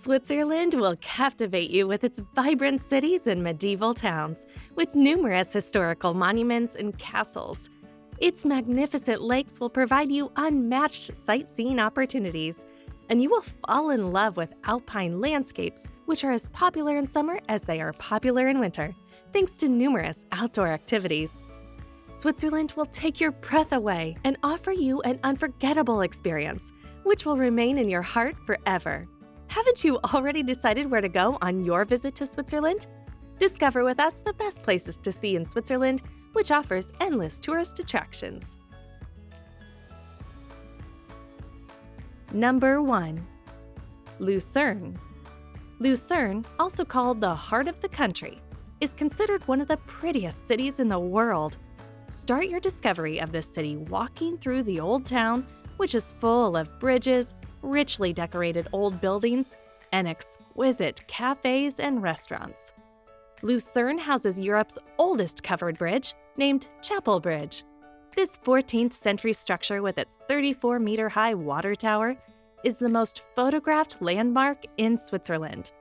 Switzerland will captivate you with its vibrant cities and medieval towns, with numerous historical monuments and castles. Its magnificent lakes will provide you unmatched sightseeing opportunities, and you will fall in love with Alpine landscapes, which are as popular in summer as they are popular in winter, thanks to numerous outdoor activities. Switzerland will take your breath away and offer you an unforgettable experience, which will remain in your heart forever. Haven't you already decided where to go on your visit to Switzerland? Discover with us the best places to see in Switzerland, which offers endless tourist attractions. Number 1. Lucerne. Lucerne, also called the heart of the country, is considered one of the prettiest cities in the world. Start your discovery of this city walking through the old town, which is full of bridges, richly decorated old buildings, and exquisite cafes and restaurants. Lucerne houses Europe's oldest covered bridge, named Chapel Bridge. This 14th century structure with its 34-meter-high water tower is the most photographed landmark in Switzerland.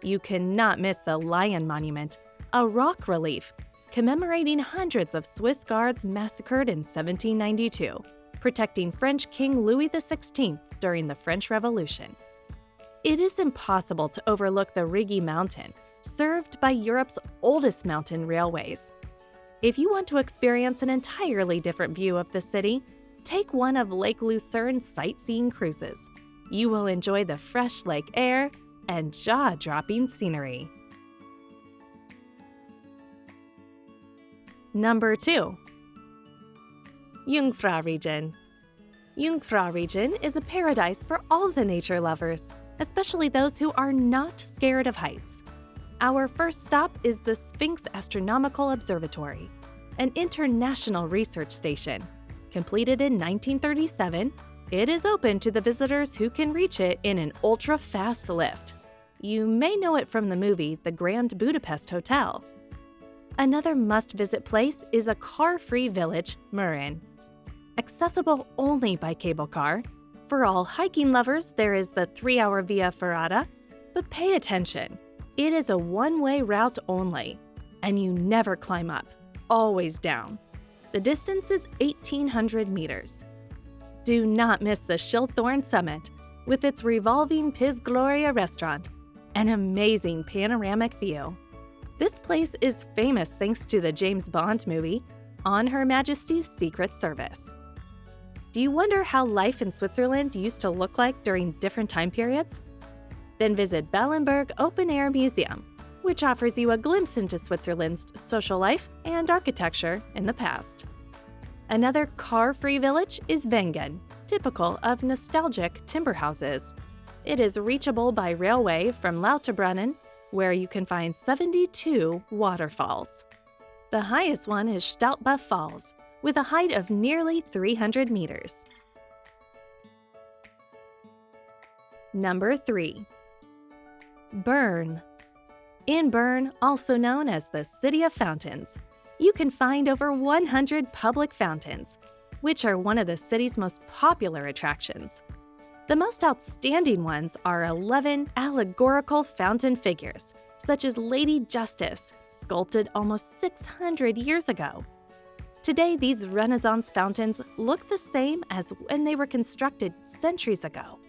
You cannot miss the Lion Monument, a rock relief commemorating hundreds of Swiss guards massacred in 1792, protecting French King Louis XVI during the French Revolution. It is impossible to overlook the Rigi Mountain, served by Europe's oldest mountain railways. If you want to experience an entirely different view of the city, take one of Lake Lucerne's sightseeing cruises. You will enjoy the fresh lake air and jaw-dropping scenery. Number 2. Jungfrau Region. Jungfrau Region is a paradise for all the nature lovers, especially those who are not scared of heights. Our first stop is the Sphinx Astronomical Observatory, an international research station. Completed in 1937, it is open to the visitors who can reach it in an ultra-fast lift. You may know it from the movie The Grand Budapest Hotel. Another must-visit place is a car-free village, Mürren. Accessible only by cable car, for all hiking lovers there is the 3-hour Via Ferrata, but pay attention. It is a one-way route only, and you never climb up, always down. The distance is 1,800 meters. Do not miss the Schilthorn Summit, with its revolving Piz Gloria restaurant, an amazing panoramic view. This place is famous thanks to the James Bond movie, On Her Majesty's Secret Service. Do you wonder how life in Switzerland used to look like during different time periods? Then visit Bellenberg Open Air Museum, which offers you a glimpse into Switzerland's social life and architecture in the past. Another car-free village is Wengen, typical of nostalgic timber houses. It is reachable by railway from Lauterbrunnen, where you can find 72 waterfalls. The highest one is Stautbach Falls, with a height of nearly 300 meters. Number 3. Bern. In Bern, also known as the City of Fountains, you can find over 100 public fountains, which are one of the city's most popular attractions. The most outstanding ones are 11 allegorical fountain figures, such as Lady Justice, sculpted almost 600 years ago. Today, these Renaissance fountains look the same as when they were constructed centuries ago.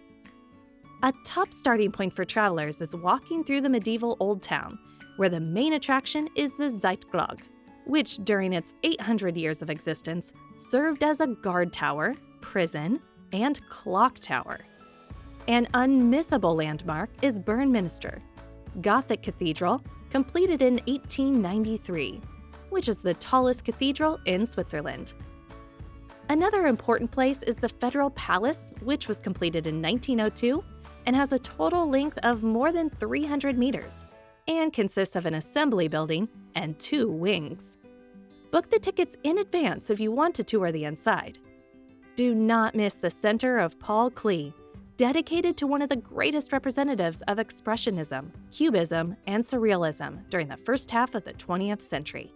A top starting point for travelers is walking through the medieval Old Town, where the main attraction is the Zeitglocke, which during its 800 years of existence served as a guard tower, prison, and clock tower. An unmissable landmark is Bern Minster, Gothic cathedral completed in 1893, which is the tallest cathedral in Switzerland. Another important place is the Federal Palace, which was completed in 1902 and has a total length of more than 300 meters and consists of an assembly building and 2 wings. Book the tickets in advance if you want to tour the inside. Do not miss the Center of Paul Klee, dedicated to one of the greatest representatives of Expressionism, Cubism, and Surrealism during the first half of the 20th century.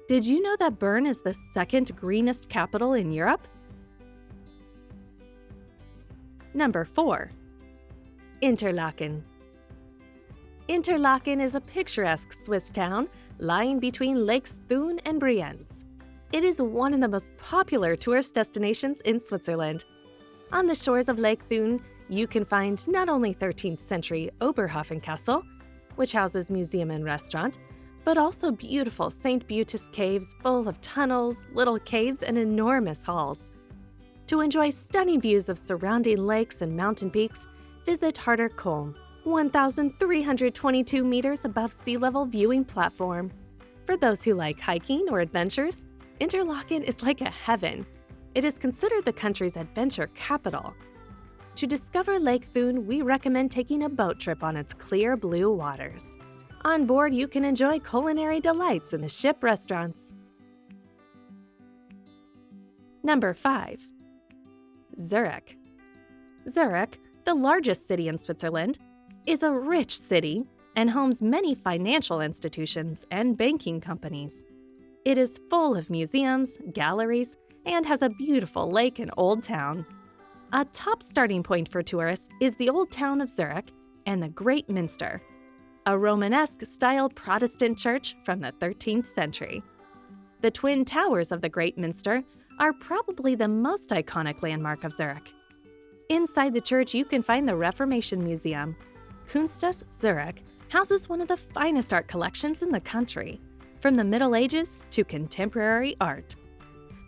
Did you know that Bern is the second greenest capital in Europe? Number 4. Interlaken. Interlaken is a picturesque Swiss town lying between Lakes Thun and Brienz. It is one of the most popular tourist destinations in Switzerland. On the shores of Lake Thun, you can find not only 13th century Oberhofen Castle, which houses museum and restaurant, but also beautiful St. Butis caves full of tunnels, little caves, and enormous halls. To enjoy stunning views of surrounding lakes and mountain peaks, visit Harter Kolm, 1,322 meters above sea level viewing platform. For those who like hiking or adventures, Interlaken is like a heaven. It is considered the country's adventure capital. To discover Lake Thun, we recommend taking a boat trip on its clear blue waters. On board, you can enjoy culinary delights in the ship restaurants. Number 5. Zurich. Zurich, the largest city in Switzerland, is a rich city and homes many financial institutions and banking companies. It is full of museums, galleries, and has a beautiful lake and old town. A top starting point for tourists is the Old Town of Zurich and the Great Minster, a Romanesque-style Protestant church from the 13th century. The Twin Towers of the Great Minster are probably the most iconic landmark of Zurich. Inside the church, you can find the Reformation Museum. Kunstus Zurich houses one of the finest art collections in the country, from the Middle Ages to contemporary art.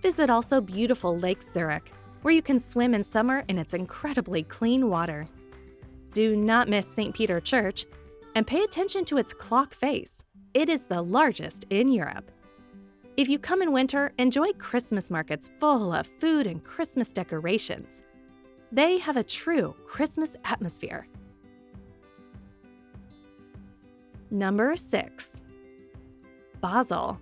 Visit also beautiful Lake Zurich, where you can swim in summer in its incredibly clean water. Do not miss St. Peter Church, and pay attention to its clock face. It is the largest in Europe. If you come in winter, enjoy Christmas markets full of food and Christmas decorations. They have a true Christmas atmosphere. Number 6. Basel.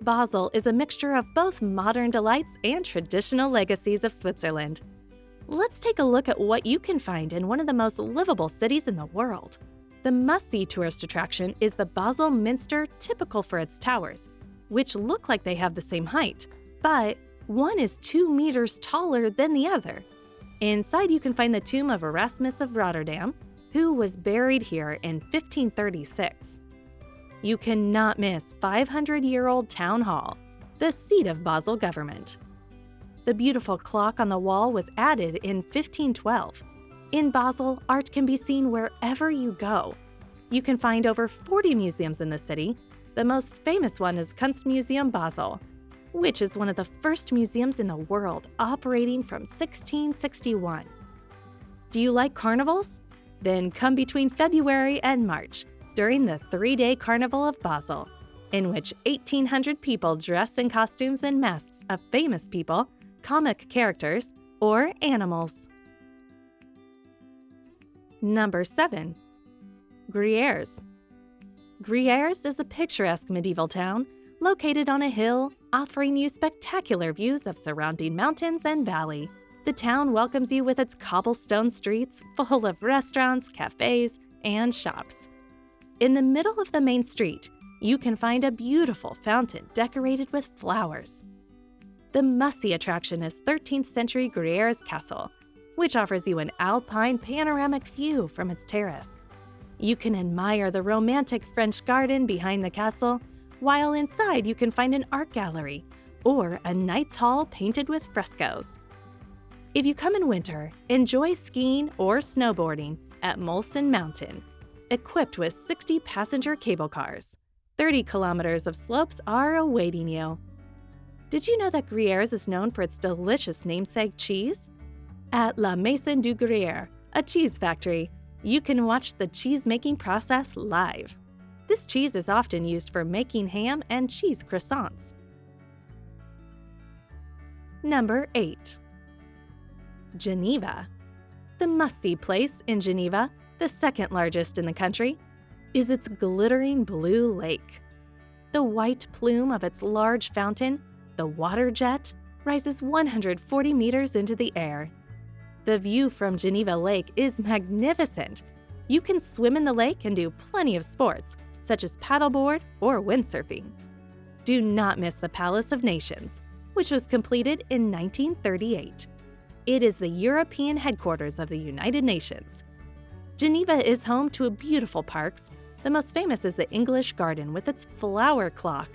Basel is a mixture of both modern delights and traditional legacies of Switzerland. Let's take a look at what you can find in one of the most livable cities in the world. The must-see tourist attraction is the Basel Minster, typical for its towers, which look like they have the same height, but one is 2 meters taller than the other. Inside, you can find the tomb of Erasmus of Rotterdam, who was buried here in 1536. You cannot miss 500-year-old Town Hall, the seat of Basel government. The beautiful clock on the wall was added in 1512. In Basel, art can be seen wherever you go. You can find over 40 museums in the city. The most famous one is Kunstmuseum Basel, which is one of the first museums in the world, operating from 1661. Do you like carnivals? Then come between February and March during the 3-day Carnival of Basel, in which 1,800 people dress in costumes and masks of famous people, comic characters, or animals. Number 7. Gruyères. Gruyères is a picturesque medieval town located on a hill, offering you spectacular views of surrounding mountains and valley. The town welcomes you with its cobblestone streets full of restaurants, cafes, and shops. In the middle of the main street, you can find a beautiful fountain decorated with flowers. The must-see attraction is 13th century Gruyères Castle, which offers you an Alpine panoramic view from its terrace. You can admire the romantic French garden behind the castle, while inside you can find an art gallery or a knight's hall painted with frescoes. If you come in winter, enjoy skiing or snowboarding at Mulsanne Mountain, equipped with 60 passenger cable cars. 30 kilometers of slopes are awaiting you. Did you know that Gruyères is known for its delicious namesake cheese? At La Maison du Gruyère, a cheese factory, you can watch the cheese-making process live. This cheese is often used for making ham and cheese croissants. Number 8. Geneva. The must-see place in Geneva, the second largest in the country, is its glittering blue lake. The white plume of its large fountain, the water jet, rises 140 meters into the air. The view from Geneva Lake is magnificent. You can swim in the lake and do plenty of sports, such as paddleboard or windsurfing. Do not miss the Palace of Nations, which was completed in 1938. It is the European headquarters of the United Nations. Geneva is home to beautiful parks. The most famous is the English Garden with its flower clock.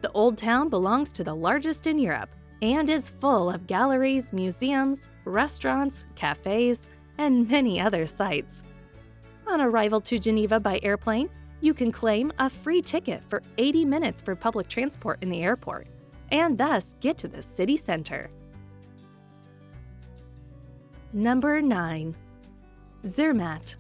The Old Town belongs to the largest in Europe and is full of galleries, museums, restaurants, cafes, and many other sights. On arrival to Geneva by airplane, you can claim a free ticket for 80 minutes for public transport in the airport, and thus get to the city center. Number 9. Zermatt.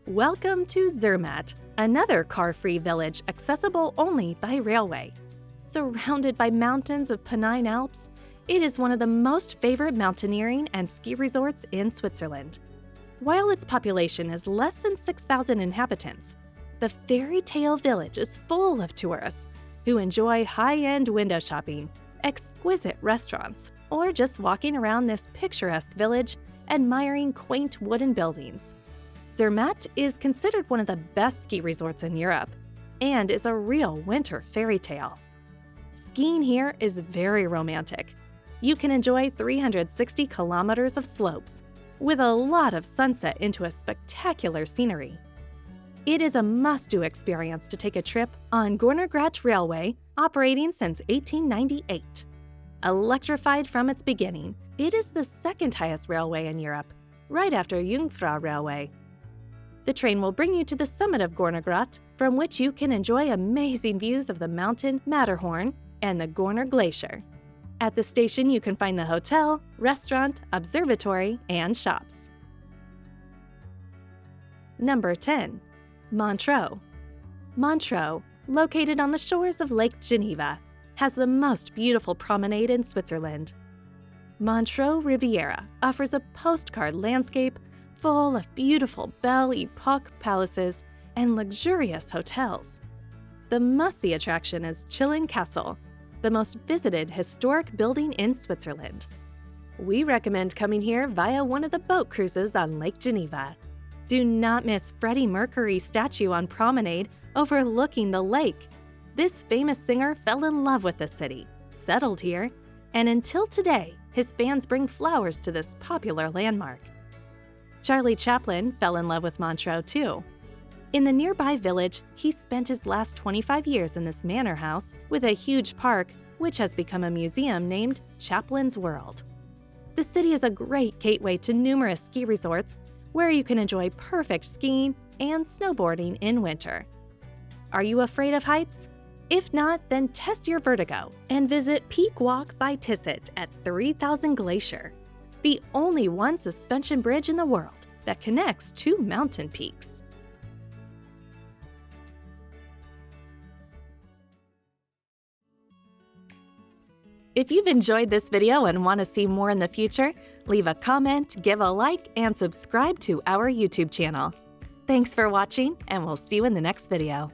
Welcome to Zermatt, another car-free village accessible only by railway. Surrounded by mountains of Pennine Alps, it is one of the most favorite mountaineering and ski resorts in Switzerland. While its population is less than 6,000 inhabitants, the fairy tale village is full of tourists who enjoy high-end window shopping, exquisite restaurants, or just walking around this picturesque village admiring quaint wooden buildings. Zermatt is considered one of the best ski resorts in Europe and is a real winter fairy tale. Skiing here is very romantic. You can enjoy 360 kilometers of slopes, with a lot of sunset into a spectacular scenery. It is a must-do experience to take a trip on Gornergrat Railway, operating since 1898. Electrified from its beginning, it is the second highest railway in Europe, right after Jungfrau Railway. The train will bring you to the summit of Gornergrat, from which you can enjoy amazing views of the mountain Matterhorn and the Gorner Glacier. At the station, you can find the hotel, restaurant, observatory, and shops. Number 10. Montreux. Montreux, located on the shores of Lake Geneva, has the most beautiful promenade in Switzerland. Montreux Riviera offers a postcard landscape full of beautiful Belle Epoque palaces and luxurious hotels. The must-see attraction is Chillon Castle, the most visited historic building in Switzerland. We recommend coming here via one of the boat cruises on Lake Geneva. Do not miss Freddie Mercury's statue on Promenade overlooking the lake. This famous singer fell in love with the city, settled here, and until today, his fans bring flowers to this popular landmark. Charlie Chaplin fell in love with Montreux too. In the nearby village, he spent his last 25 years in this manor house with a huge park, which has become a museum named Chaplin's World. The city is a great gateway to numerous ski resorts where you can enjoy perfect skiing and snowboarding in winter. Are you afraid of heights? If not, then test your vertigo and visit Peak Walk by Tisset at 3000 Glacier, the only one suspension bridge in the world that connects two mountain peaks. If you've enjoyed this video and want to see more in the future, leave a comment, give a like, and subscribe to our YouTube channel. Thanks for watching, and we'll see you in the next video.